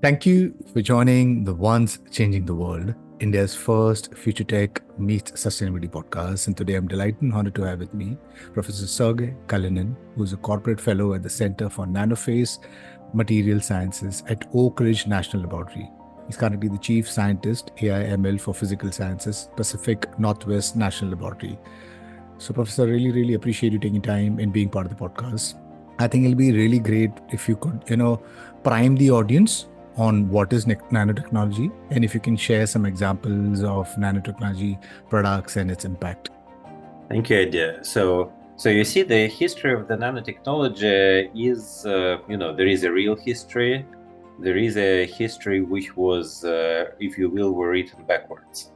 Thank you for joining the Once Changing the World, India's first Future Tech Meets Sustainability podcast. And today I'm delighted and honored to have with me Professor Sergei Kalinin, who's a corporate fellow at the Center for Nanophase Materials Sciences at Oak Ridge National Laboratory. He's currently the Chief Scientist, AI/ML for Physical Sciences, Pacific Northwest National Laboratory. So, Professor, really appreciate you taking time and being part of the podcast. I think it'll be really great if you could, prime the audience on what is nanotechnology and if you can share some examples of nanotechnology products and its impact. Thank you, Idea. So you see, the history of the nanotechnology is, there is a real history. There is a history which was, if you will, were written backwards.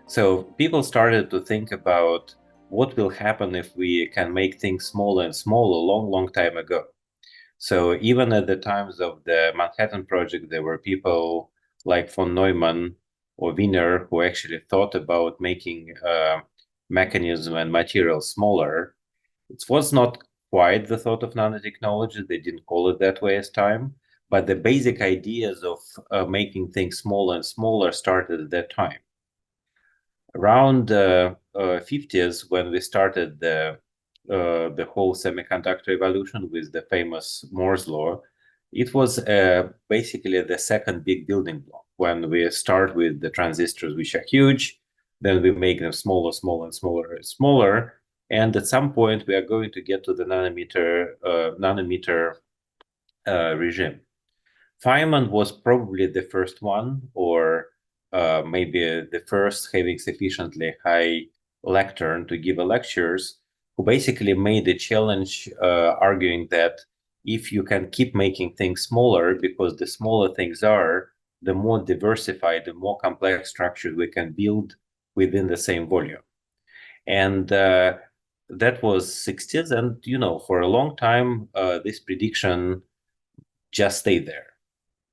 So people started to think about what will happen if we can make things smaller and smaller long time ago. So even at the times of the Manhattan Project, there were people like von Neumann or Wigner who actually thought about making mechanism and material smaller. It was not quite the thought of nanotechnology. They didn't call it that way as time, but the basic ideas of making things smaller and smaller started at that time. Around 50s, when we started the whole semiconductor evolution with the famous Moore's law, it was basically the second big building block. When we start with the transistors, which are huge, then we make them smaller, smaller, and smaller, and smaller. And at some point, we are going to get to the nanometer regime. Feynman was probably the first one, or maybe the first having sufficiently high lectern to give lectures, who basically made a challenge arguing that if you can keep making things smaller, because the smaller things are, the more diversified, the more complex structures we can build within the same volume. And that was 60s. And, for a long time, this prediction just stayed there.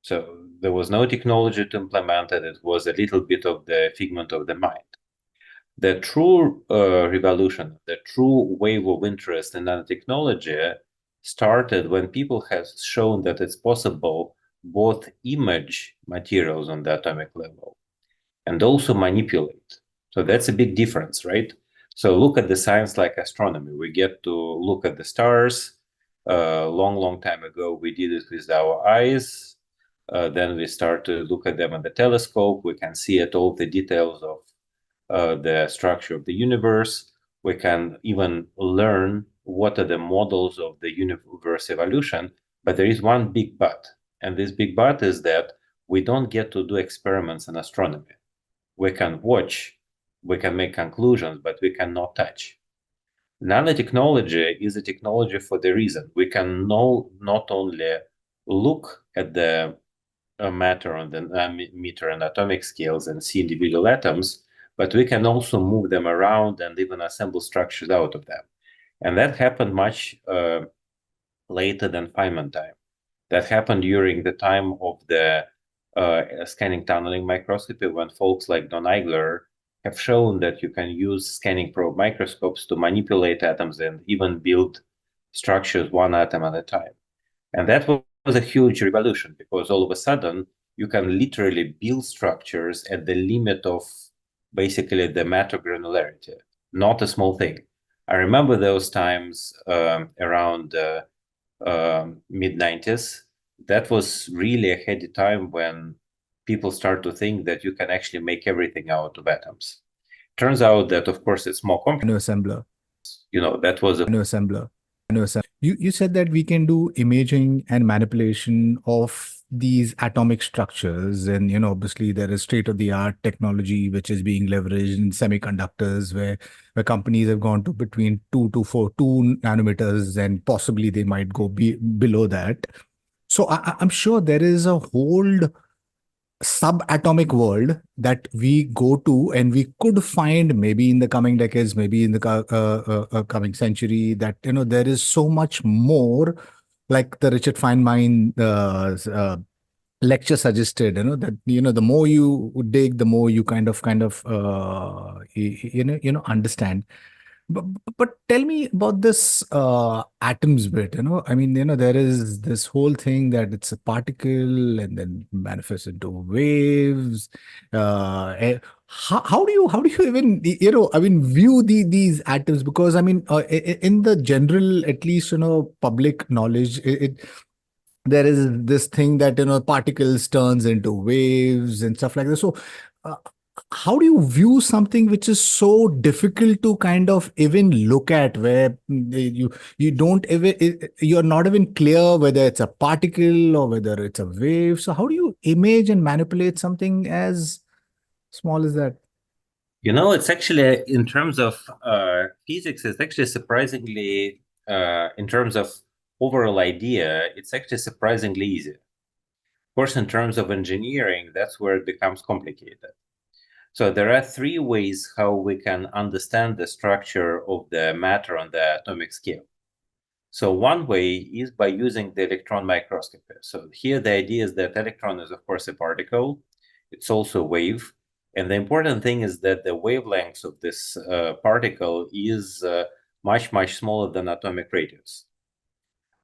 So there was no technology to implement it. It was a little bit of the figment of the mind. The true revolution, the true wave of interest in nanotechnology started when people have shown that it's possible both image materials on the atomic level and also manipulate. So that's a big difference, right? So look at the science like astronomy. We get to look at the stars. Long time ago, we did it with our eyes. Then we start to look at them in the telescope. We can see at all the details of the structure of the universe. We can even learn what are the models of the universe evolution. But there is one big but. And this big but is that we don't get to do experiments in astronomy. We can watch, we can make conclusions, but we cannot touch. Nanotechnology is a technology for the reason. We can not only look at the matter on the nanometer and atomic scales and see individual atoms, but we can also move them around and even assemble structures out of them. And that happened much later than Feynman time. That happened during the time of the scanning tunneling microscopy, when folks like Don Eigler have shown that you can use scanning probe microscopes to manipulate atoms and even build structures one atom at a time. And that was a huge revolution, because all of a sudden you can literally build structures at the limit of basically the matter granularity, not a small thing. I remember those times around mid-90s. That was really a heady time when people start to think that you can actually make everything out of atoms. Turns out that, of course, it's more complex. Nano-assembler. That was a Nano-assembler. You said that we can do imaging and manipulation of these atomic structures, and obviously there is state-of-the-art technology which is being leveraged in semiconductors, where companies have gone to between 2 nanometers, and possibly they might go below that. So I'm sure there is a whole subatomic world that we go to, and we could find maybe in the coming decades, maybe in the coming century, that there is so much more, like the Richard Feynman lecture suggested, that the more you dig, the more you kind of understand. But, but tell me about this atoms bit, I mean, there is this whole thing that it's a particle and then manifests into waves. How do you even, I mean, view these atoms? Because I mean, in the general, at least, public knowledge, there is this thing that particles turns into waves and stuff like that. So uh, how do you view something which is so difficult to kind of even look at, where you don't even, you're not even clear whether it's a particle or whether it's a wave? So how do you image and manipulate something as small as that? It's actually, in terms of physics, it's actually surprisingly, in terms of overall idea, it's actually surprisingly easy. Of course, in terms of engineering, that's where it becomes complicated. So there are three ways how we can understand the structure of the matter on the atomic scale. So one way is by using the electron microscopy. So here the idea is that electron is, of course, a particle. It's also a wave. And the important thing is that the wavelength of this particle is much, much smaller than atomic radius.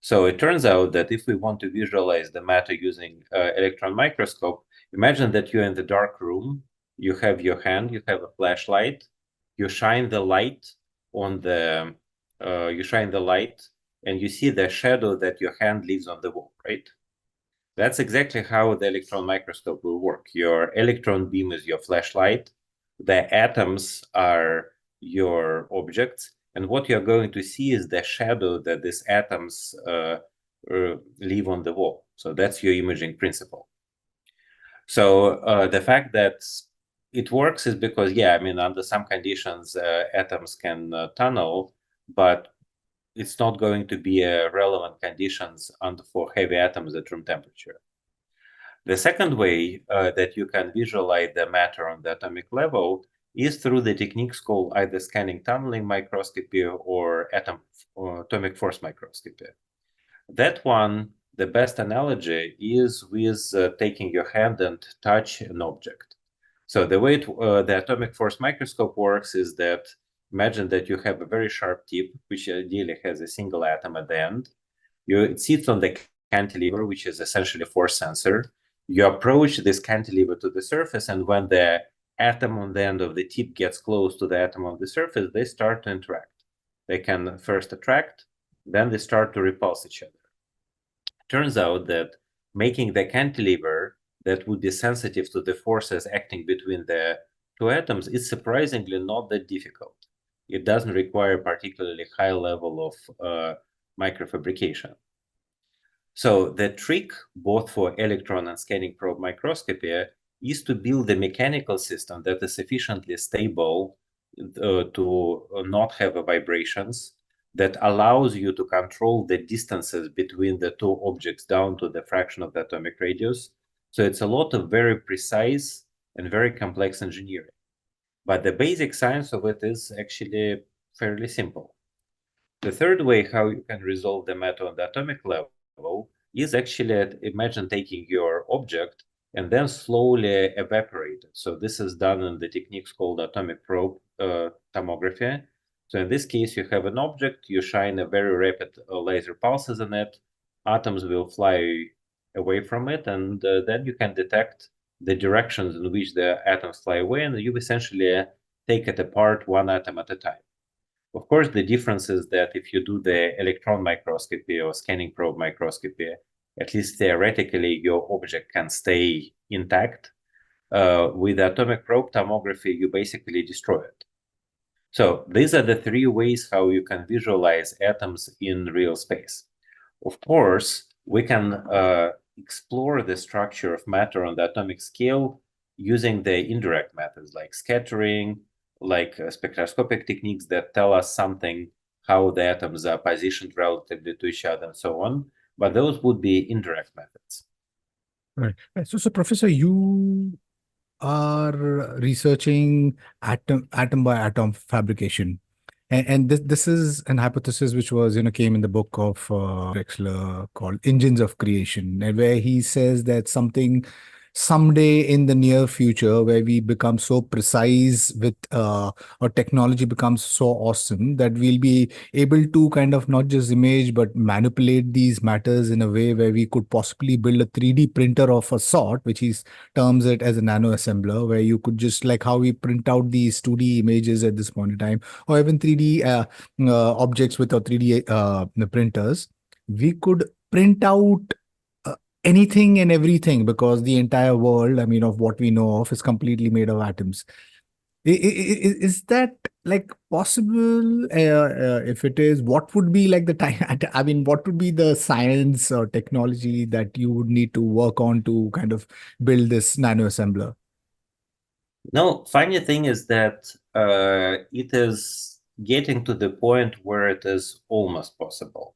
So it turns out that if we want to visualize the matter using electron microscope, imagine that you're in the dark room, you have your hand, you have a flashlight, you shine the light on the, and you see the shadow that your hand leaves on the wall, right? That's exactly how the electron microscope will work. Your electron beam is your flashlight, the atoms are your objects, and what you're going to see is the shadow that these atoms leave on the wall. So that's your imaging principle. So the fact that it works is because, yeah, I mean, under some conditions, atoms can tunnel, but it's not going to be relevant conditions for heavy atoms at room temperature. The second way that you can visualize the matter on the atomic level is through the techniques called either scanning tunneling microscopy or atomic force microscopy. That one, the best analogy is with taking your hand and touch an object. So the way the atomic force microscope works is that imagine that you have a very sharp tip, which ideally has a single atom at the end. It sits on the cantilever, which is essentially a force sensor. You approach this cantilever to the surface, and when the atom on the end of the tip gets close to the atom on the surface, they start to interact. They can first attract, then they start to repulse each other. Turns out that making the cantilever that would be sensitive to the forces acting between the two atoms is surprisingly not that difficult. It doesn't require a particularly high level of microfabrication. So the trick, both for electron and scanning probe microscopy, is to build a mechanical system that is sufficiently stable to not have vibrations, that allows you to control the distances between the two objects down to the fraction of the atomic radius. So it's a lot of very precise and very complex engineering. But the basic science of it is actually fairly simple. The third way how you can resolve the matter on the atomic level is actually, imagine taking your object and then slowly evaporate it. So this is done in the techniques called atomic probe tomography. So in this case, you have an object, you shine a very rapid laser pulses in it, atoms will fly away from it, and then you can detect the directions in which the atoms fly away, and you essentially take it apart one atom at a time. Of course, the difference is that if you do the electron microscopy or scanning probe microscopy, at least theoretically, your object can stay intact. With atomic probe tomography, you basically destroy it. So these are the three ways how you can visualize atoms in real space. Of course, we can explore the structure of matter on the atomic scale using the indirect methods like scattering, like spectroscopic techniques that tell us something, how the atoms are positioned relatively to each other and so on. But those would be indirect methods. Right. So, Professor, you are researching atom by atom fabrication. And this is an hypothesis which was, came in the book of Drexler called Engines of Creation, and where he says that something someday in the near future where we become so precise with or technology becomes so awesome that we'll be able to kind of not just image but manipulate these matters in a way where we could possibly build a 3D printer of a sort, which is terms it as a nano assembler, where you could just like how we print out these 2D images at this point in time, or even 3D objects with our 3D printers, we could print out uh, anything and everything, because the entire world, I mean, of what we know of is completely made of atoms. Is that like possible? If it is, what would be like the time? I mean, what would be the science or technology that you would need to work on to kind of build this nano assembler? No, funny thing is that it is getting to the point where it is almost possible.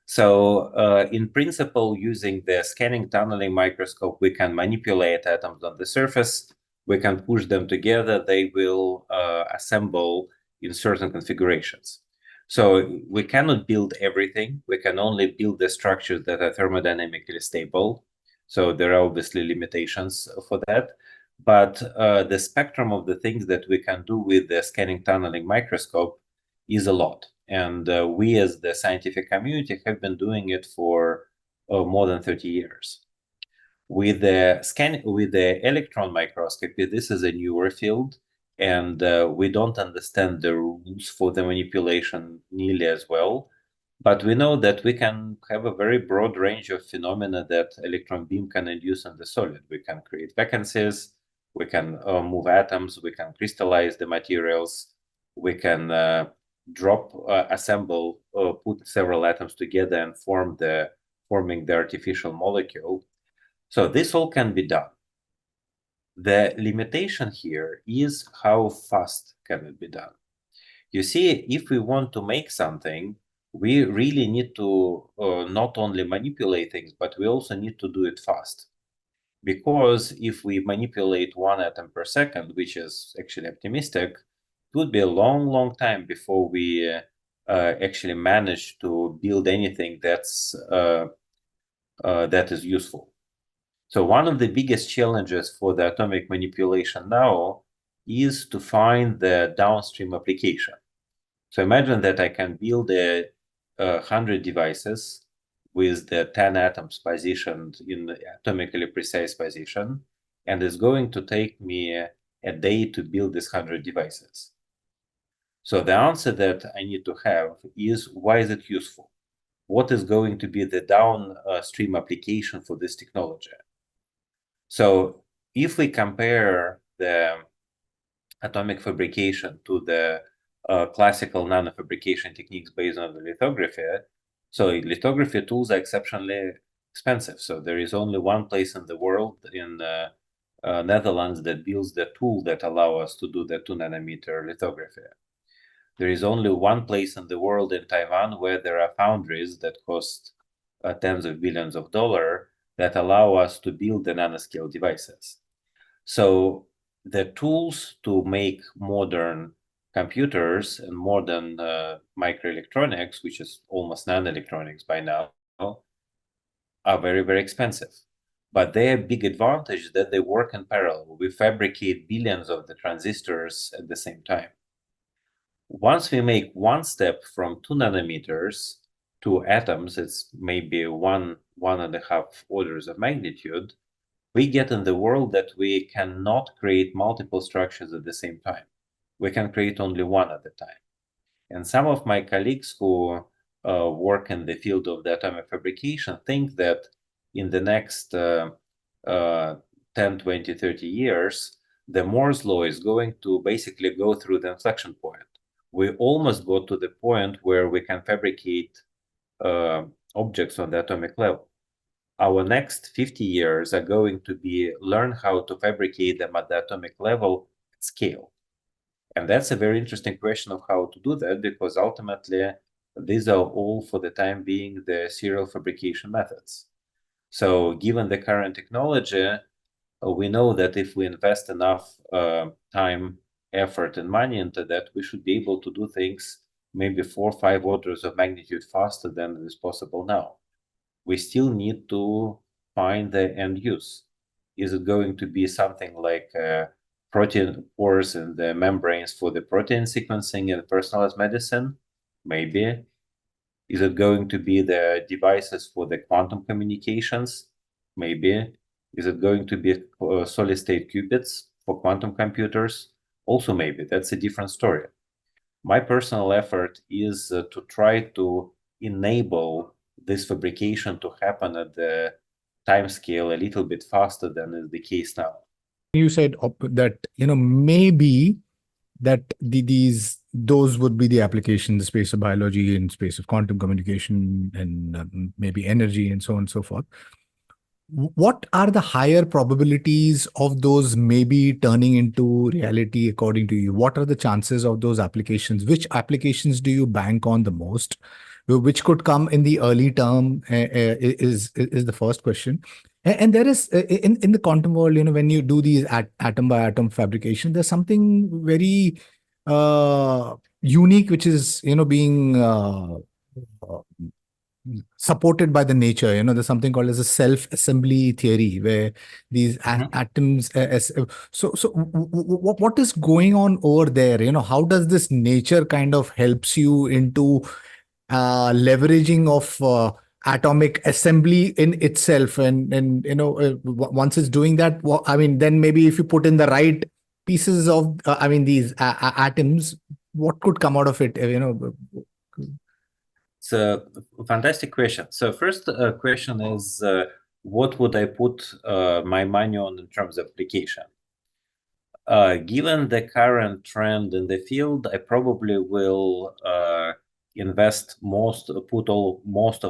So in principle, using the scanning tunneling microscope, we can manipulate atoms on the surface. We can push them together. They will assemble in certain configurations. So we cannot build everything. We can only build the structures that are thermodynamically stable. So there are obviously limitations for that. But the spectrum of the things that we can do with the scanning tunneling microscope is a lot. And we as the scientific community have been doing it for more than 30 years. With the electron microscopy, this is a newer field, and we don't understand the rules for the manipulation nearly as well. But we know that we can have a very broad range of phenomena that electron beam can induce in the solid. We can create vacancies, we can move atoms, we can crystallize the materials, we can assemble, put several atoms together and forming the artificial molecule. So this all can be done. The limitation here is how fast can it be done. You see, if we want to make something, we really need to not only manipulate things, but we also need to do it fast. Because if we manipulate 1 atom per second, which is actually optimistic, it would be a long, long time before we actually manage to build anything that is useful. So one of the biggest challenges for the atomic manipulation now is to find the downstream application. So imagine that I can build 100 devices with the 10 atoms positioned in the atomically precise position, and it's going to take me a day to build these 100 devices. So the answer that I need to have is, why is it useful? What is going to be the downstream application for this technology? So if we compare the atomic fabrication to the classical nanofabrication techniques based on the lithography, so lithography tools are exceptionally expensive. So there is only one place in the world, in Netherlands, that builds the tool that allow us to do the 2 nanometer lithography. There is only one place in the world, in Taiwan, where there are foundries that cost tens of billions of dollars that allow us to build the nanoscale devices. So the tools to make modern computers and modern microelectronics, which is almost nanoelectronics by now, are very, very expensive. But their big advantage is that they work in parallel. We fabricate billions of the transistors at the same time. Once we make one step from 2 nanometers to atoms, it's maybe one and a half orders of magnitude, we get in the world that we cannot create multiple structures at the same time. We can create only one at a time. And some of my colleagues who work in the field of the atomic fabrication think that in the next 10, 20, 30 years, the Moore's law is going to basically go through the inflection point. We almost got to the point where we can fabricate objects on the atomic level. Our next 50 years are going to be learn how to fabricate them at the atomic level at scale. And that's a very interesting question of how to do that, because ultimately these are all, for the time being, the serial fabrication methods. So given the current technology, we know that if we invest enough time, effort, and money into that, we should be able to do things maybe 4 or 5 orders of magnitude faster than is possible now. We still need to find the end use. Is it going to be something like protein pores in the membranes for the protein sequencing and personalized medicine? Maybe. Is it going to be the devices for the quantum communications? Maybe. Is it going to be solid state qubits for quantum computers? Also, maybe. That's a different story. My personal effort is to try to enable this fabrication to happen at the time scale a little bit faster than is the case now. You said that, maybe that those would be the applications, the space of biology and space of quantum communication and maybe energy and so on and so forth. What are the higher probabilities of those maybe turning into reality according to you? What are the chances of those applications? Which applications do you bank on the most? Which could come in the early term is the first question. And there is in the quantum world, when you do these atom by atom fabrication, there's something very unique, which is being supported by the nature. There's something called as a self-assembly theory, where these atoms what is going on over there? How does this nature kind of helps you into leveraging of atomic assembly in itself, and once it's doing that, then maybe if you put in the right pieces of these atoms, what could come out of it? It's a fantastic question. So first question is, what would I put my money on in terms of application? Given the current trend in the field, I probably will invest most of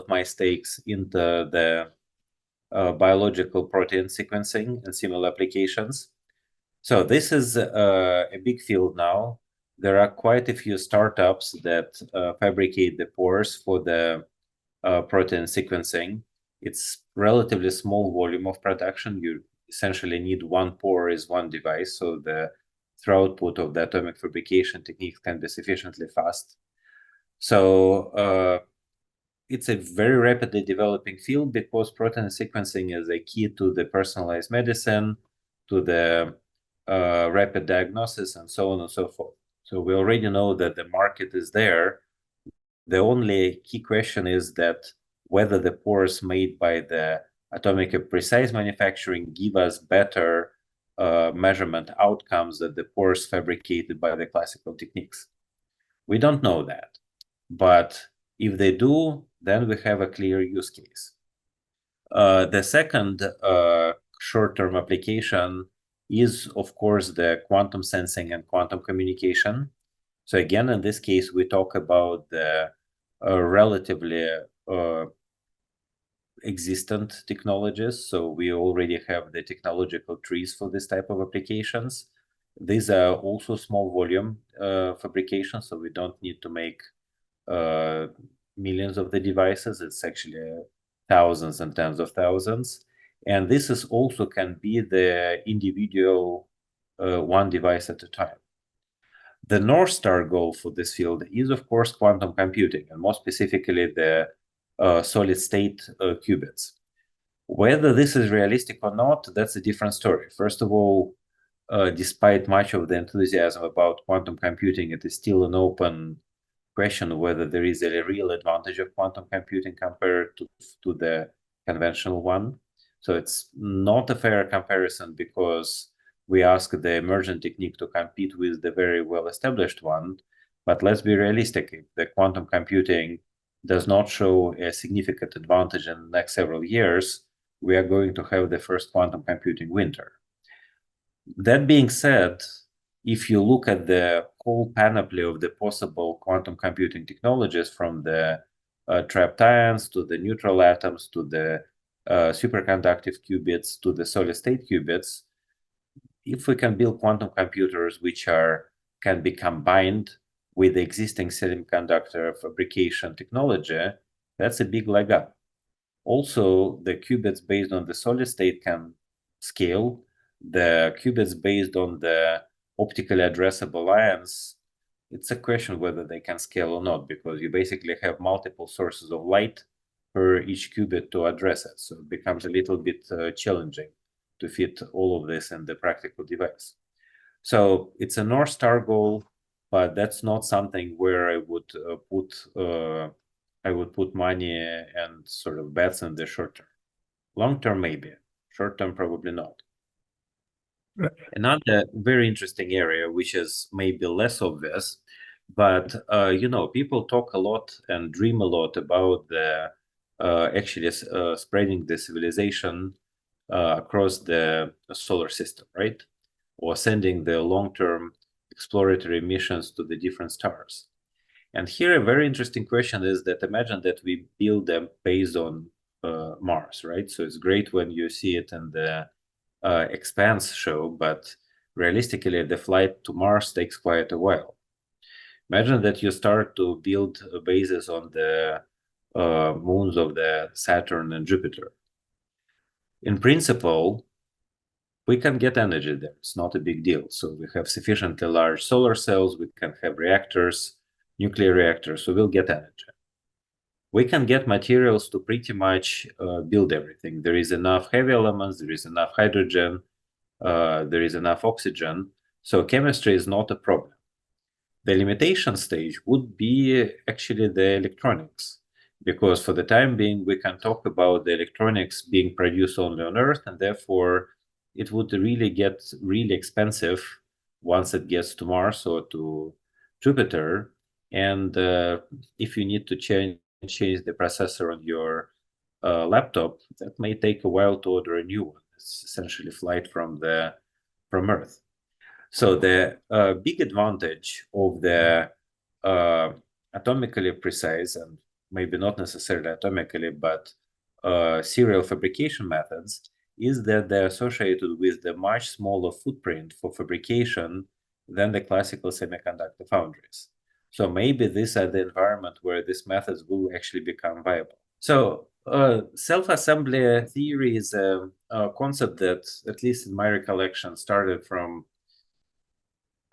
my stakes into the biological protein sequencing and similar applications. So this is a big field now. There are quite a few startups that fabricate the pores for the protein sequencing. It's relatively small volume of production. You essentially need one pore is one device, so the throughput of the atomic fabrication techniques can be sufficiently fast. So it's a very rapidly developing field because protein sequencing is a key to the personalized medicine, to the rapid diagnosis, and so on and so forth. So we already know that the market is there. The only key question is that whether the pores made by the atomic precise manufacturing give us better measurement outcomes than the pores fabricated by the classical techniques. We don't know that, but if they do, then we have a clear use case. The second short-term application is, of course, the quantum sensing and quantum communication. So again, in this case, we talk about the relatively existent technologies. So we already have the technological trees for this type of applications. These are also small volume fabrication, so we don't need to make millions of the devices. It's actually thousands and tens of thousands. And this is also can be the individual one device at a time. The North Star goal for this field is, of course, quantum computing, and more specifically, the solid state qubits. Whether this is realistic or not, that's a different story. First of all, despite much of the enthusiasm about quantum computing, it is still an open question whether there is a real advantage of quantum computing compared to the conventional one. So it's not a fair comparison because we ask the emergent technique to compete with the very well-established one. But let's be realistic. If the quantum computing does not show a significant advantage in the next several years, we are going to have the first quantum computing winter. That being said, if you look at the whole panoply of the possible quantum computing technologies, from the trapped ions to the neutral atoms to the superconductive qubits to the solid state qubits, if we can build quantum computers which can be combined with the existing semiconductor fabrication technology, that's a big leg up. Also, the qubits based on the solid state can scale. The qubits based on the optically addressable ions, it's a question whether they can scale or not, because you basically have multiple sources of light per each qubit to address it. So it becomes a little bit challenging to fit all of this in the practical device. So it's a North Star goal, but that's not something where I would put money and sort of bets in the short term. Long term, maybe. Short term, probably not. Right. Another very interesting area, which is maybe less obvious, but people talk a lot and dream a lot about the actually spreading the civilization across the solar system, right? Or sending the long-term exploratory missions to the different stars. And here a very interesting question is that imagine that we build them based on Mars, right? So it's great when you see it in the Expanse show, but realistically, the flight to Mars takes quite a while. Imagine that you start to build bases on the moons of the Saturn and Jupiter. In principle, we can get energy there. It's not a big deal. So we have sufficiently large solar cells. We can have reactors, nuclear reactors. So we'll get energy. We can get materials to pretty much build everything. There is enough heavy elements. There is enough hydrogen. There is enough oxygen. So chemistry is not a problem. The limitation stage would be actually the electronics, because for the time being, we can talk about the electronics being produced only on Earth, and therefore it would really get really expensive once it gets to Mars or to Jupiter. And if you need to change the processor on your laptop, that may take a while to order a new one. It's essentially flight from Earth. So the big advantage of the atomically precise, and maybe not necessarily atomically, but serial fabrication methods is that they're associated with the much smaller footprint for fabrication than the classical semiconductor foundries. So maybe these are the environment where these methods will actually become viable. So self-assembly theory is a concept that, at least in my recollection, started from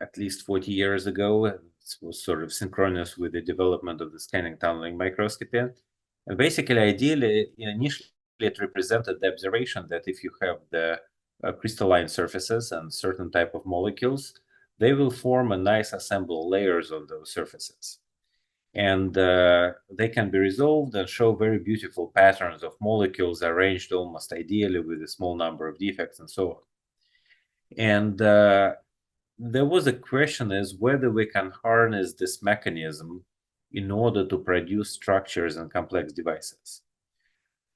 at least 40 years ago. And it was sort of synchronous with the development of the scanning tunneling microscopy. And basically, ideally, initially, it represented the observation that if you have the crystalline surfaces and certain type of molecules, they will form a nice assembled layers on those surfaces. And they can be resolved and show very beautiful patterns of molecules arranged almost ideally with a small number of defects and so on. And there was a question as whether we can harness this mechanism in order to produce structures and complex devices.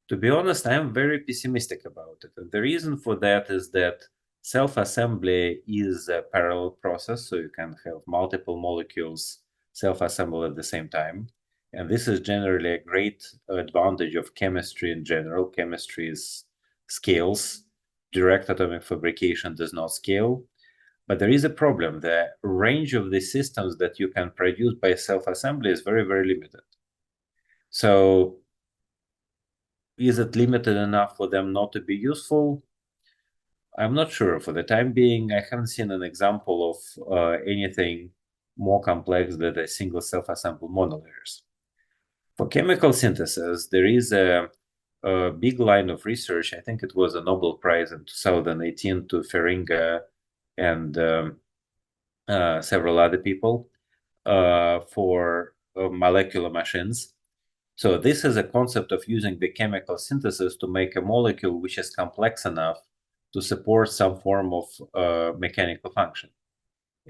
To be honest, I am very pessimistic about it. And the reason for that is that self-assembly is a parallel process, so you can have multiple molecules self-assemble at the same time. And this is generally a great advantage of chemistry in general. Chemistry is scales. Direct atomic fabrication does not scale. But there is a problem. The range of the systems that you can produce by self-assembly is very, very limited. So is it limited enough for them not to be useful? I'm not sure. For the time being, I haven't seen an example of anything more complex than a single self-assembled monolayers. For chemical synthesis, there is a big line of research. I think it was a Nobel Prize in 2018 to Feringa and several other people for molecular machines. So this is a concept of using the chemical synthesis to make a molecule which is complex enough to support some form of mechanical function.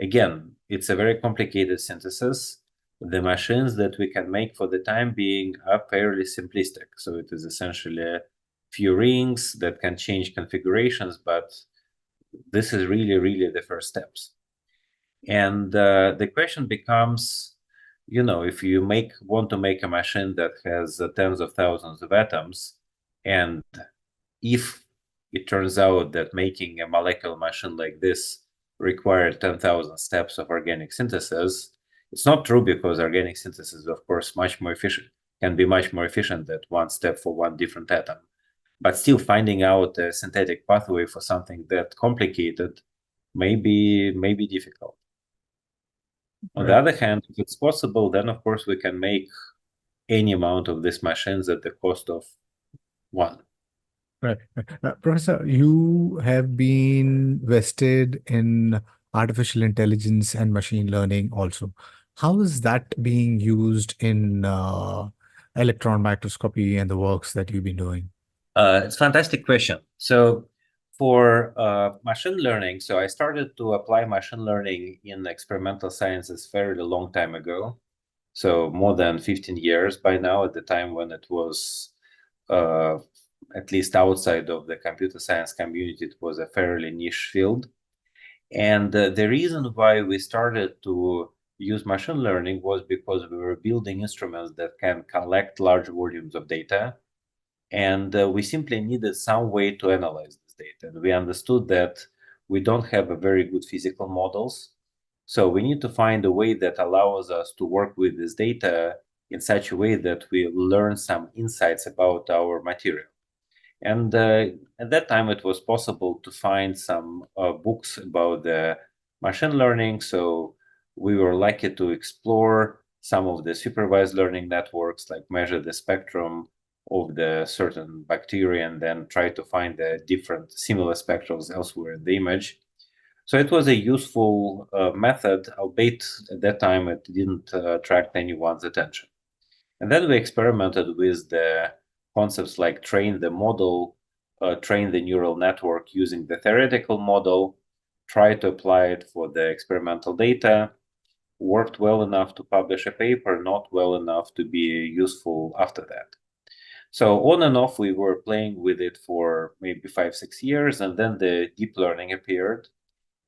Again, it's a very complicated synthesis. The machines that we can make for the time being are fairly simplistic. So it is essentially a few rings that can change configurations, but this is really, really the first steps. And the question becomes, if you want to make a machine that has tens of thousands of atoms, and if it turns out that making a molecular machine like this required 10,000 steps of organic synthesis, it's not true, because organic synthesis is, of course, much more efficient, can be much more efficient than one step for one different atom. But still, finding out a synthetic pathway for something that complicated may be difficult. On the other hand, if it's possible, then of course we can make any amount of these machines at the cost of one. Right. Right. Professor, you have been vested in artificial intelligence and machine learning also. How is that being used in electron microscopy and the works that you've been doing? It's a fantastic question. So for machine learning, so I started to apply machine learning in experimental sciences fairly long time ago. So more than 15 years by now, at the time when it was, uh, at least outside of the computer science community, it was a fairly niche field. And the reason why we started to use machine learning was because we were building instruments that can collect large volumes of data. And we simply needed some way to analyze this data. And we understood that we don't have a very good physical models. So we need to find a way that allows us to work with this data in such a way that we learn some insights about our material. And at that time, it was possible to find some books about the machine learning. So we were lucky to explore some of the supervised learning networks, like measure the spectrum of the certain bacteria and then try to find the different similar spectrals elsewhere in the image. So it was a useful method, albeit at that time it didn't attract anyone's attention. And then we experimented with the concepts like train the model, train the neural network using the theoretical model, try to apply it for the experimental data, worked well enough to publish a paper, not well enough to be useful after that. So on and off, we were playing with it for maybe 5, 6 years, and then the deep learning appeared.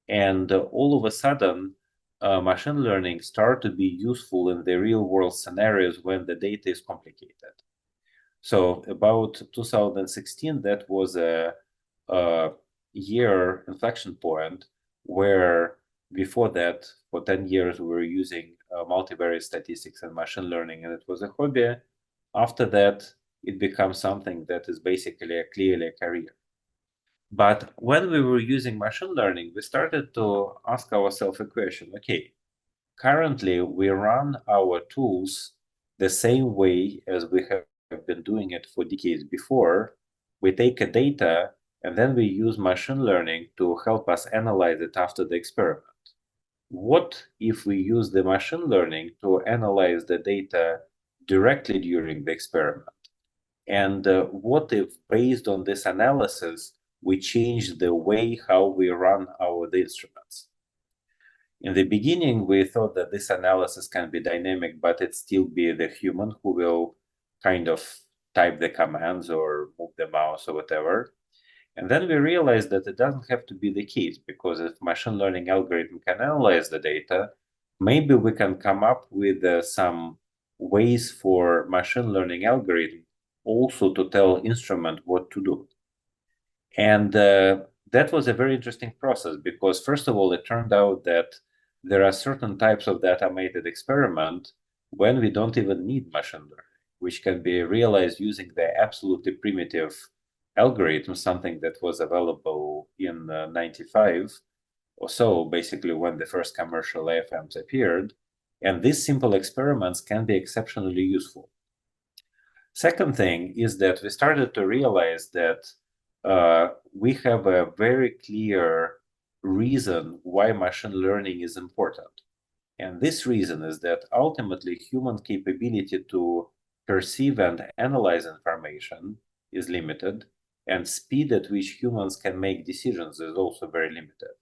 And all of a sudden, machine learning started to be useful in the real world scenarios when the data is complicated. So about 2016, that was a year inflection point where before that, for 10 years, we were using multivariate statistics and machine learning, and it was a hobby. After that, it becomes something that is basically clearly a career. But when we were using machine learning, we started to ask ourselves a question. Okay, currently we run our tools the same way as we have been doing it for decades before. We take a data and then we use machine learning to help us analyze it after the experiment. What if we use the machine learning to analyze the data directly during the experiment? And what if, based on this analysis, we change the way how we run our instruments? In the beginning, we thought that this analysis can be dynamic, but it still be the human who will kind of type the commands or move the mouse or whatever. And then we realized that it doesn't have to be the case, because if machine learning algorithm can analyze the data, maybe we can come up with some ways for machine learning algorithm also to tell instrument what to do. And that was a very interesting process, because first of all, it turned out that there are certain types of the automated experiment when we don't even need machine learning, which can be realized using the absolutely primitive algorithm, something that was available in 95 or so, basically when the first commercial AFMs appeared. And these simple experiments can be exceptionally useful. Second thing is that we started to realize that we have a very clear reason why machine learning is important. And this reason is that ultimately human capability to perceive and analyze information is limited, and speed at which humans can make decisions is also very limited.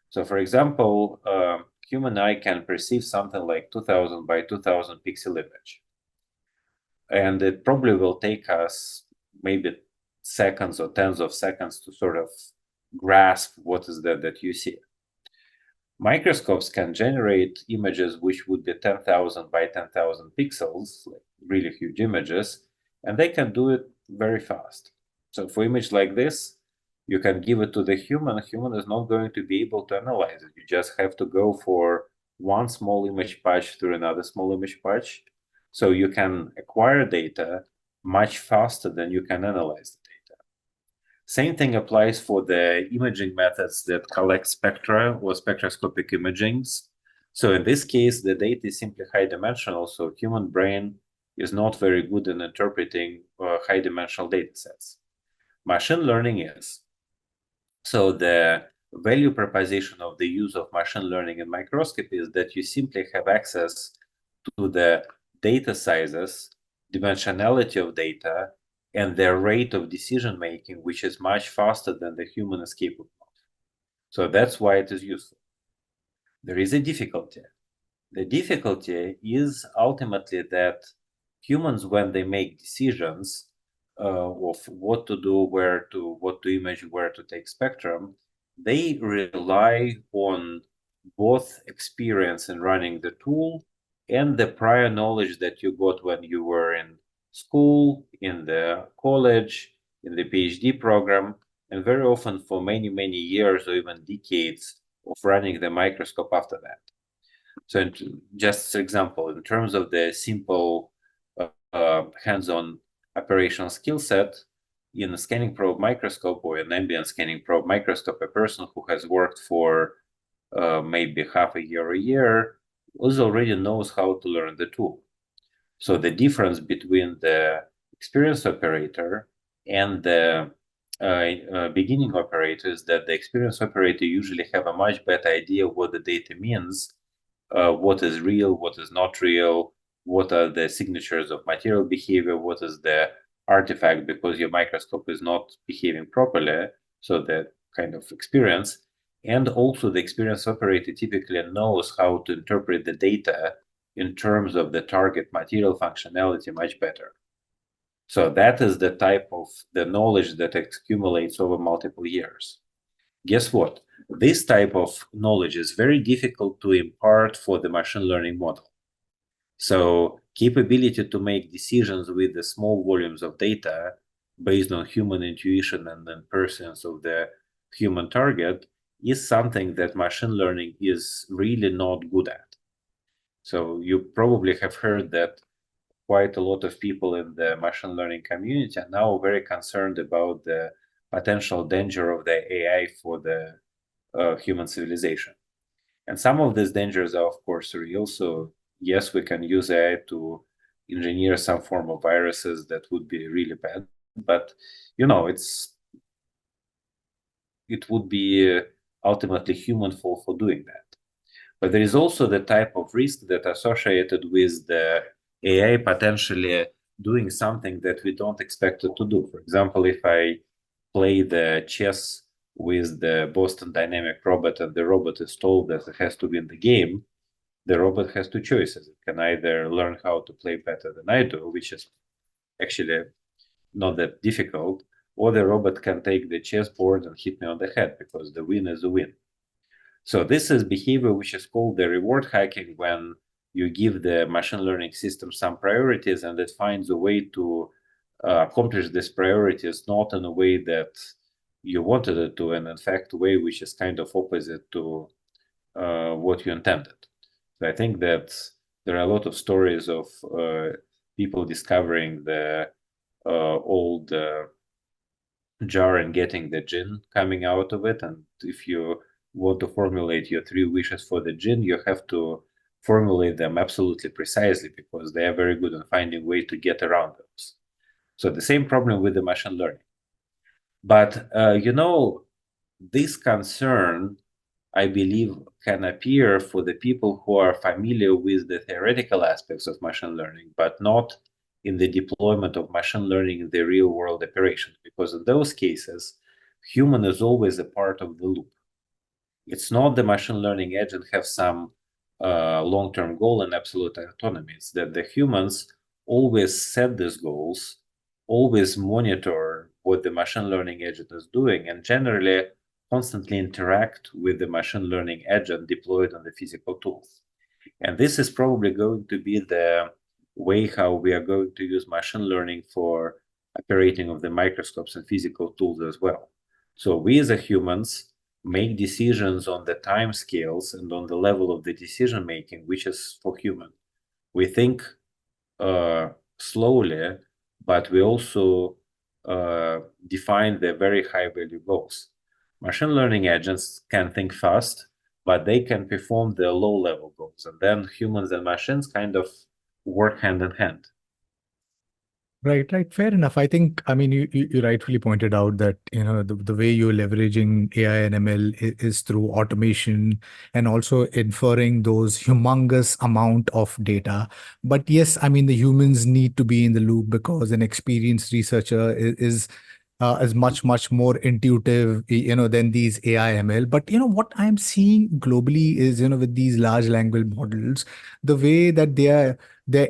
So for example, human eye can perceive something like 2000 by 2000 pixel image. And it probably will take us maybe seconds or tens of seconds to sort of grasp what is that you see. Microscopes can generate images which would be 10,000 by 10,000 pixels, like really huge images, and they can do it very fast. So for image like this, you can give it to the human. Human is not going to be able to analyze it. You just have to go for one small image patch through another small image patch. So you can acquire data much faster than you can analyze the data. Same thing applies for the imaging methods that collect spectra or spectroscopic imagings. So in this case, the data is simply high dimensional, so human brain is not very good in interpreting high dimensional data sets. machine learning is. So the value proposition of the use of machine learning in microscopy is that you simply have access to the data sizes, dimensionality of data, and the rate of decision making, which is much faster than the human is capable of. So that's why it is useful. There is a difficulty. The difficulty is ultimately that humans, when they make decisions of what to do, what to image, where to take spectrum, they rely on both experience in running the tool and the prior knowledge that you got when you were in school, in the college, in the PhD program, and very often for many, many years or even decades of running the microscope after that. So just an example, in terms of the simple hands-on operational skill set, in a scanning probe microscope or an ambient scanning probe microscope, a person who has worked for maybe half a year already knows how to learn the tool. So the difference between the experienced operator and the beginning operator is that the experienced operator usually have a much better idea of what the data means, what is real, what is not real, what are the signatures of material behavior, what is the artifact because your microscope is not behaving properly. So that kind of experience. And also the experienced operator typically knows how to interpret the data in terms of the target material functionality much better. So that is the type of the knowledge that accumulates over multiple years. Guess what? This type of knowledge is very difficult to impart for the machine learning model. So capability to make decisions with the small volumes of data based on human intuition and then persons of the human target is something that machine learning is really not good at. So you probably have heard that quite a lot of people in the machine learning community are now very concerned about the potential danger of the AI for the human civilization. And some of these dangers are, of course, real. So yes, we can use AI to engineer some form of viruses that would be really bad. But it would be ultimately human fault for doing that. But there is also the type of risk that associated with the AI potentially doing something that we don't expect it to do. For example, if I play the chess with the Boston Dynamic robot and the robot is told that it has to win the game, the robot has two choices. It can either learn how to play better than I do, which is actually not that difficult, or the robot can take the chessboard and hit me on the head because the win is a win. So this is behavior which is called the reward hacking, when you give the machine learning system some priorities and it finds a way to accomplish these priorities not in a way that you wanted it to, and in fact a way which is kind of opposite to what you intended. So I think that there are a lot of stories of people discovering the old jar and getting the gin coming out of it. And if you want to formulate your 3 wishes for the gin, you have to formulate them absolutely precisely because they are very good in finding a way to get around those. So the same problem with the machine learning. But, this concern, I believe, can appear for the people who are familiar with the theoretical aspects of machine learning, but not in the deployment of machine learning in the real world operation, because in those cases, human is always a part of the loop. It's not the machine learning agent have some long-term goal and absolute autonomy. It's that the humans always set these goals, always monitor what the machine learning agent is doing, and generally constantly interact with the machine learning agent deployed on the physical tools. And this is probably going to be the way how we are going to use machine learning for operating of the microscopes and physical tools as well. So we as humans make decisions on the time scales and on the level of the decision making, which is for human. We think slowly, but we also define the very high value goals. Machine learning agents can think fast, but they can perform the low level goals. And then humans and machines kind of work hand in hand. Right, right. Fair enough. I think, I mean, you rightfully pointed out that, the way you're leveraging AI and ML is through automation and also inferring those humongous amount of data. But yes, I mean, the humans need to be in the loop because an experienced researcher is much, much more intuitive, than these AI ML. But, what I'm seeing globally is, with these large language models, the way that they're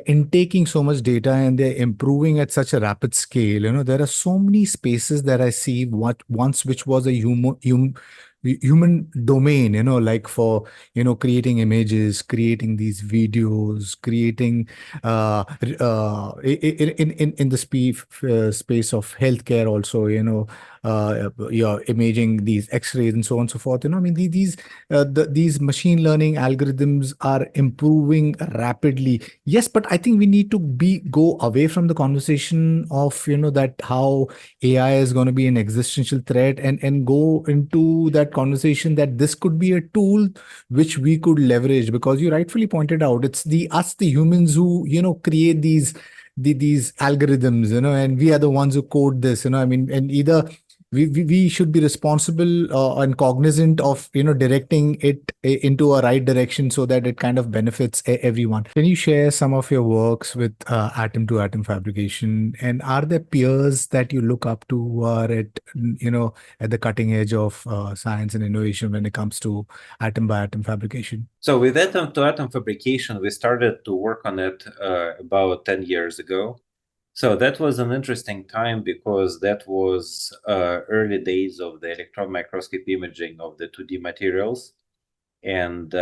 intaking so much data and they're improving at such a rapid scale. There are so many spaces that I see what once which was a human domain, like for, creating images, creating these videos, creating in the space of healthcare also, you're imaging these x-rays and so on and so forth. I mean, these machine learning algorithms are improving rapidly. Yes, but I think we need to go away from the conversation of, that how AI is going to be an existential threat, and go into that conversation that this could be a tool which we could leverage, because you rightfully pointed out it's the humans who, create these algorithms, and we are the ones who code this, I mean, and either we should be responsible and cognizant of, directing it into a right direction so that it kind of benefits everyone. Can you share some of your works with atom to atom fabrication, and are there peers that you look up to who are at the cutting edge of science and innovation when it comes to atom by atom fabrication? So with atom to atom fabrication, we started to work on it about 10 years ago. So that was an interesting time because that was early days of the electron microscopy imaging of the 2D materials. And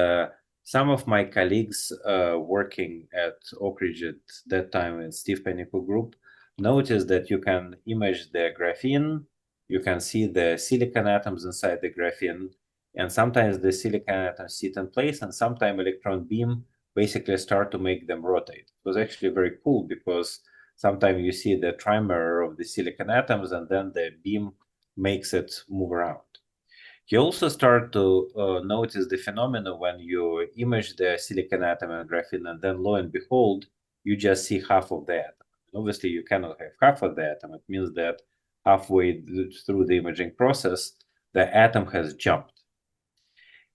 some of my colleagues working at Oak Ridge at that time in Steve Pennico group noticed that you can image the graphene, you can see the silicon atoms inside the graphene, and sometimes the silicon atoms sit in place, and sometimes electron beam basically start to make them rotate. It was actually very cool because sometimes you see the trimer of the silicon atoms, and then the beam makes it move around. You also start to notice the phenomena when you image the silicon atom and graphene, and then lo and behold, you just see half of the atom. Obviously, you cannot have half of the atom. It means that halfway through the imaging process, the atom has jumped.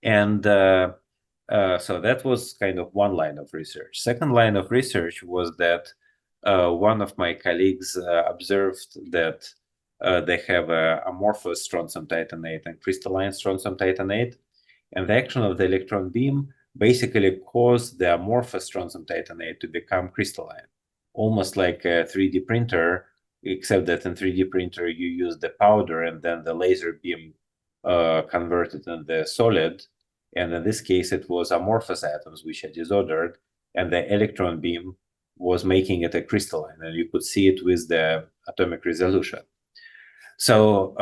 And so that was kind of one line of research. Second line of research was that one of my colleagues observed that they have amorphous strontium titanate and crystalline strontium titanate, and the action of the electron beam basically caused the amorphous strontium titanate to become crystalline, almost like a 3D printer, except that in 3D printer you use the powder and then the laser beam converted in the solid. And in this case, it was amorphous atoms which are disordered, and the electron beam was making it a crystalline, and you could see it with the atomic resolution. So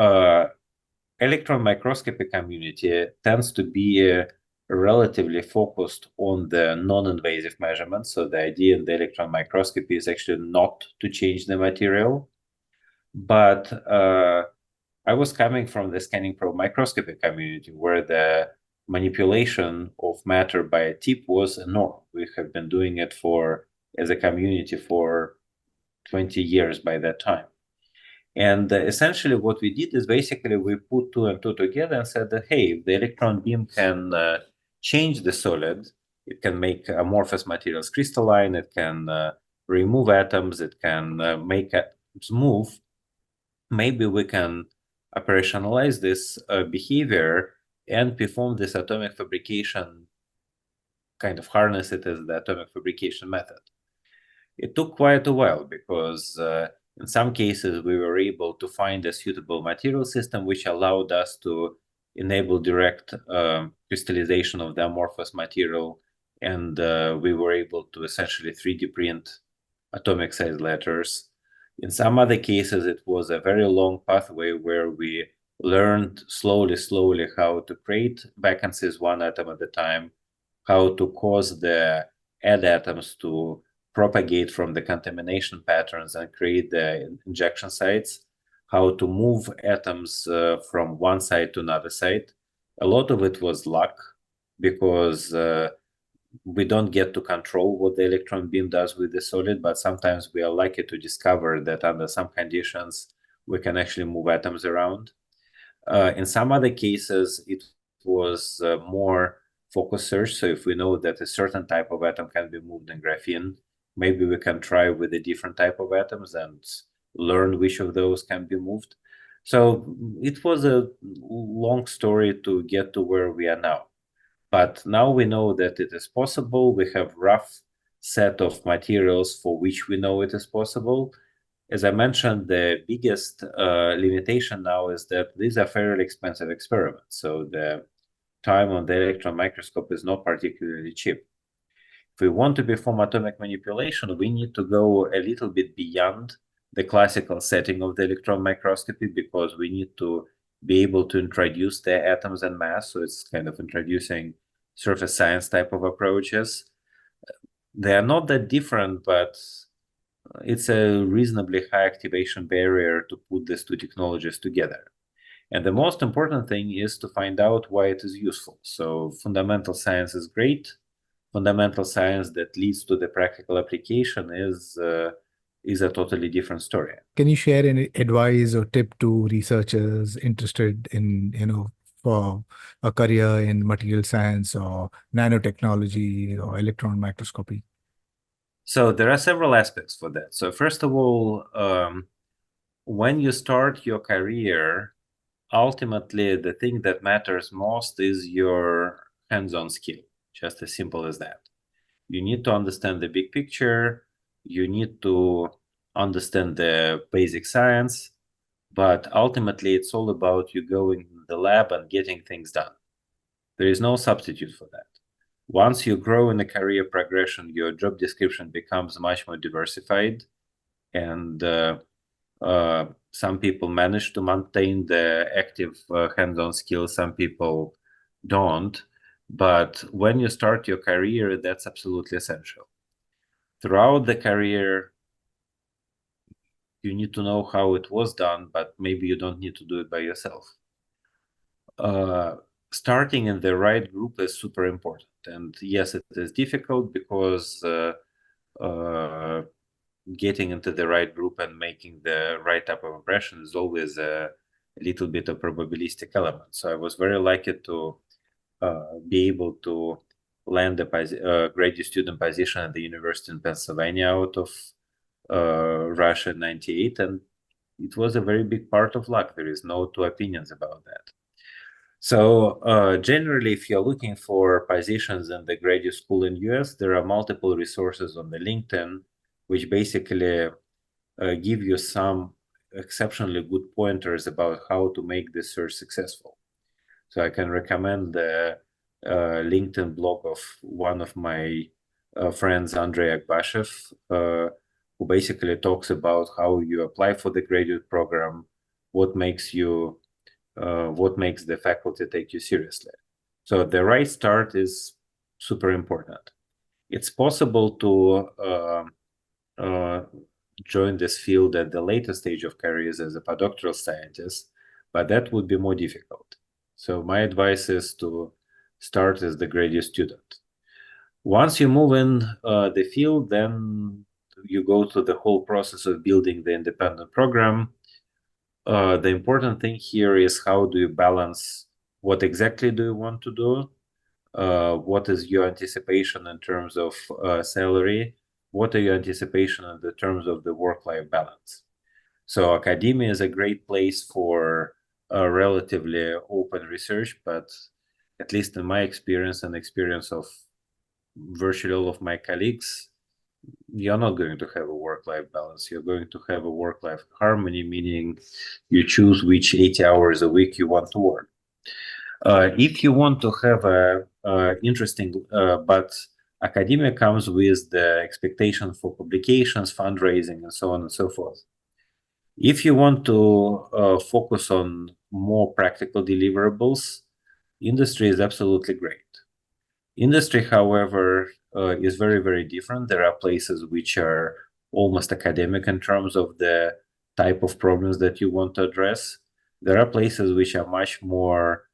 electron microscopy community tends to be relatively focused on the non-invasive measurements. So the idea in the electron microscopy is actually not to change the material, but I was coming from the scanning probe microscopy community where the manipulation of matter by a tip was a norm. We have been doing it as a community for 20 years by that time. And essentially what we did is basically we put two and two together and said that, hey, if the electron beam can change the solid, it can make amorphous materials crystalline, it can remove atoms, it can make atoms move, maybe we can operationalize this behavior and perform this atomic fabrication, kind of harness it as the atomic fabrication method. It took quite a while because in some cases we were able to find a suitable material system which allowed us to enable direct crystallization of the amorphous material, and we were able to essentially 3D print atomic size letters. In some other cases, it was a very long pathway where we learned slowly how to create vacancies one atom at a time, how to cause the add atoms to propagate from the contamination patterns and create the injection sites, how to move atoms from one site to another site. A lot of it was luck because we don't get to control what the electron beam does with the solid, but sometimes we are lucky to discover that under some conditions, we can actually move atoms around. In some other cases, it was more focus search. So if we know that a certain type of atom can be moved in graphene, maybe we can try with a different type of atoms and learn which of those can be moved. So it was a long story to get to where we are now. But now we know that it is possible. We have rough set of materials for which we know it is possible. As I mentioned, the biggest limitation now is that these are fairly expensive experiments. So the time on the electron microscope is not particularly cheap. If we want to perform atomic manipulation, we need to go a little bit beyond the classical setting of the electron microscopy, because we need to be able to introduce the atoms and mass. So it's kind of introducing surface science type of approaches. They are not that different, but it's a reasonably high activation barrier to put these two technologies together. And the most important thing is to find out why it is useful. So fundamental science is great. Fundamental science that leads to the practical application is a totally different story. Can you share any advice or tip to researchers interested in, for a career in material science or nanotechnology or electron microscopy? So there are several aspects for that. So first of all, when you start your career, ultimately the thing that matters most is your hands-on skill, just as simple as that. You need to understand the big picture, you need to understand the basic science, but ultimately it's all about you going in the lab and getting things done. There is no substitute for that. Once you grow in a career progression, your job description becomes much more diversified, and some people manage to maintain the active hands-on skills, some people don't. But when you start your career, that's absolutely essential. Throughout the career, you need to know how it was done, but maybe you don't need to do it by yourself. Starting in the right group is super important. And yes, it is difficult because getting into the right group and making the right type of impression is always a little bit of probabilistic element. So I was very lucky to be able to land a graduate student position at the University in Pennsylvania out of Russia in '98, and it was a very big part of luck. There is no two opinions about that. So generally, if you're looking for positions in the graduate school in US, there are multiple resources on the LinkedIn, which basically give you some exceptionally good pointers about how to make this search successful. So I can recommend the LinkedIn blog of one of my friends, Andrei Akbashev, who basically talks about how you apply for the graduate program, what makes the faculty take you seriously. So the right start is super important. It's possible to join this field at the later stage of careers as a postdoctoral scientist, but that would be more difficult. So my advice is to start as the graduate student. Once you move in the field, then you go through the whole process of building the independent program. The important thing here is how do you balance what exactly do you want to do? What is your anticipation in terms of salary? What are your anticipation in the terms of the work-life balance? So academia is a great place for relatively open research, but at least in my experience and experience of virtually all of my colleagues, you're not going to have a work-life balance. You're going to have a work-life harmony, meaning you choose which 80 hours a week you want to work. If you want to have a interesting, but academia comes with the expectation for publications, fundraising, and so on and so forth. If you want to focus on more practical deliverables, industry is absolutely great. Industry, however, is very, very different. There are places which are almost academic in terms of the type of problems that you want to address. There are places which are much more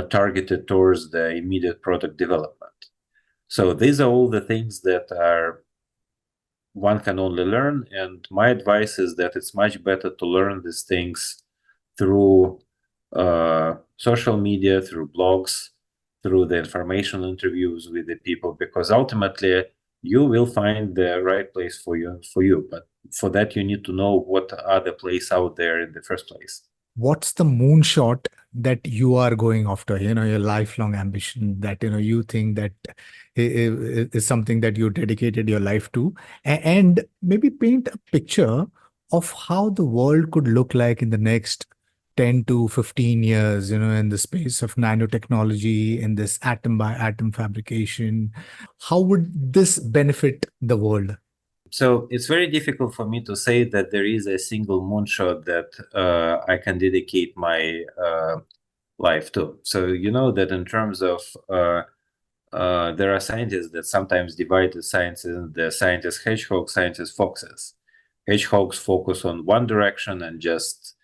targeted towards the immediate product development. So these are all the things that are one can only learn. And my advice is that it's much better to learn these things through social media, through blogs, through the informational interviews with the people, because ultimately you will find the right place for you. But for that, you need to know what are the place out there in the first place. What's the moonshot that you are going after, your lifelong ambition that, you think that is something that you dedicated your life to? And maybe paint a picture of how the world could look like in the next 10 to 15 years, in the space of nanotechnology, in this atom by atom fabrication. How would this benefit the world? So it's very difficult for me to say that there is a single moonshot that I can dedicate my life to. So you know that in terms of there are scientists that sometimes divide the sciences into scientists hedgehogs, scientists foxes. Hedgehogs focus on one direction and just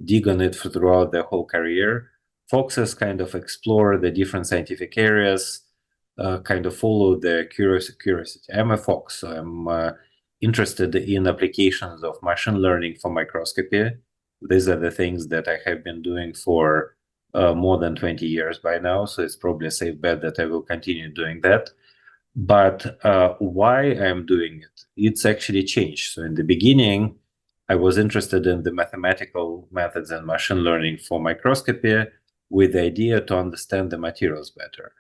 dig on it throughout their whole career. Foxes kind of explore the different scientific areas, kind of follow the curiosity. I'm a fox, so I'm interested in applications of machine learning for microscopy. These are the things that I have been doing for more than 20 years by now, so it's probably a safe bet that I will continue doing that. But why I'm doing it, it's actually changed. So in the beginning, I was interested in the mathematical methods and machine learning for microscopy with the idea to understand the materials better.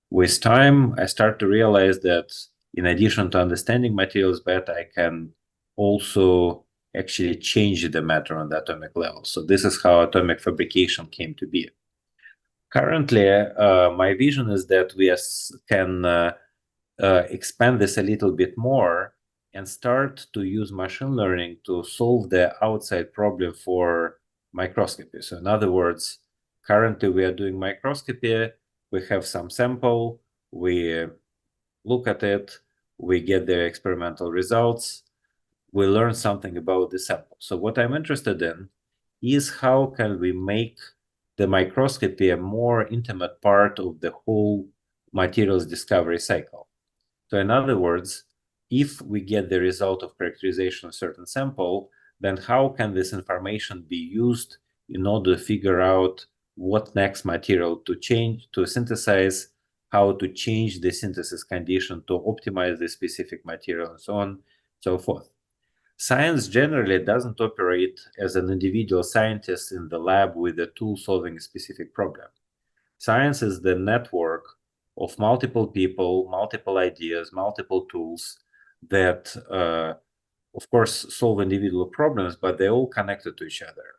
With time, I start to realize that in addition to understanding materials better, I can also actually change the matter on the atomic level. So this is how atomic fabrication came to be. Currently, my vision is that we can expand this a little bit more and start to use machine learning to solve the outside problem for microscopy. So in other words, currently we are doing microscopy, we have some sample, we look at it, we get the experimental results, we learn something about the sample. So what I'm interested in is how can we make the microscopy a more intimate part of the whole materials discovery cycle. So in other words, if we get the result of characterization of a certain sample, then how can this information be used in order to figure out what next material to change, to synthesize, how to change the synthesis condition to optimize the specific material, and so on, so forth. Science generally doesn't operate as an individual scientist in the lab with a tool solving a specific problem. Science is the network of multiple people, multiple ideas, multiple tools that, of course, solve individual problems, but they're all connected to each other.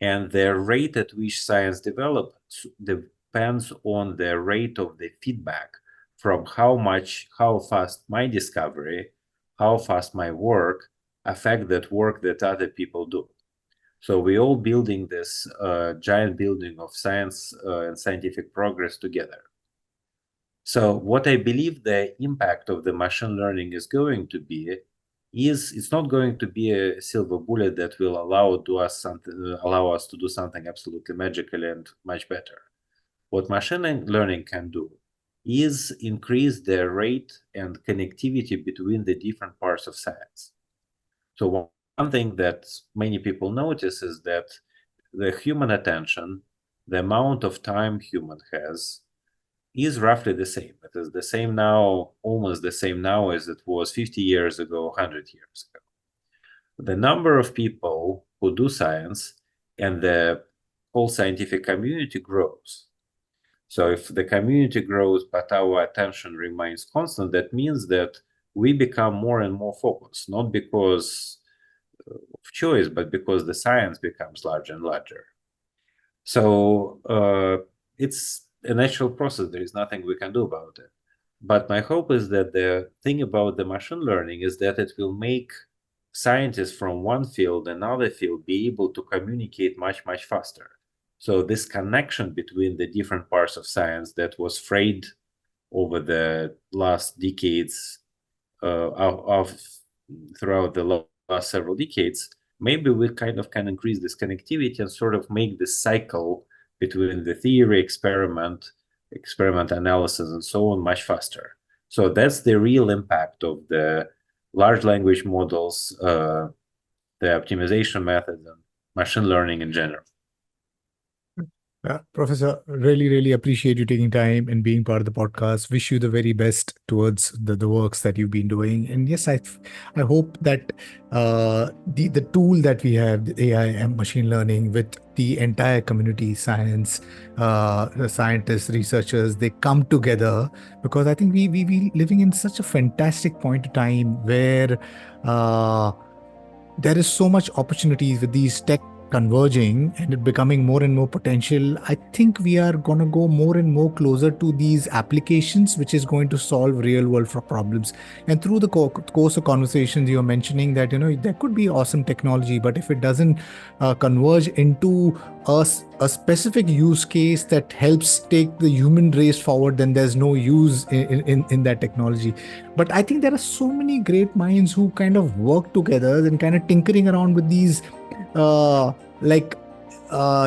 And the rate at which science develops depends on the rate of the feedback from how fast my discovery, how fast my work affect that work that other people do. So we're all building this giant building of science and scientific progress together. So what I believe the impact of the machine learning is going to be is it's not going to be a silver bullet that will allow us to do something absolutely magical and much better. What machine learning can do is increase the rate and connectivity between the different parts of science. So one thing that many people notice is that the human attention, the amount of time human has, is roughly the same. It is the same now, almost the same now as it was 50 years ago, 100 years ago. The number of people who do science and the whole scientific community grows. So if the community grows, but our attention remains constant, that means that we become more and more focused, not because of choice, but because the science becomes larger and larger. So it's a natural process. There is nothing we can do about it. But my hope is that the thing about the machine learning is that it will make scientists from one field and another field be able to communicate much, much faster. So this connection between the different parts of science that was frayed over the last decades throughout the last several decades, maybe we kind of can increase this connectivity and sort of make this cycle between the theory, experiment, experiment analysis, and so on much faster. So that's the real impact of the large language models, the optimization methods, and machine learning in general. Professor, really, really appreciate you taking time and being part of the podcast. Wish you the very best towards the works that you've been doing. And yes, I hope that the tool that we have, the AI and machine learning, with the entire community, science, the scientists, researchers, they come together, because I think we living in such a fantastic point of time where there is so much opportunities with these tech converging and it becoming more and more potential. I think we are going to go more and more closer to these applications, which is going to solve real world problems. And through the course of conversations, you're mentioning that, there could be awesome technology, but if it doesn't converge into a specific use case that helps take the human race forward, then there's no use in that technology. But I think there are so many great minds who kind of work together and kind of tinkering around with these like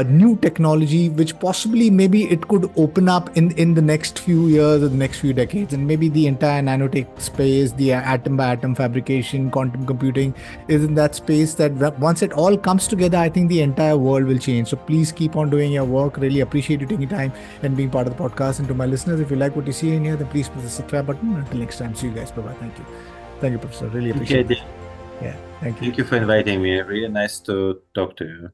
new technology, which possibly maybe it could open up in the next few years or the next few decades. And maybe the entire nanotech space, the atom by atom fabrication, quantum computing is in that space that once it all comes together, I think the entire world will change. So please keep on doing your work. Really appreciate you taking time and being part of the podcast. And to my listeners, if you like what you see in here, then please press the subscribe button. Until next time, see you guys. Bye-bye. Thank you. Thank you, Professor. Really appreciate it. Yeah, thank you. Thank you for inviting me. Really nice to talk to you.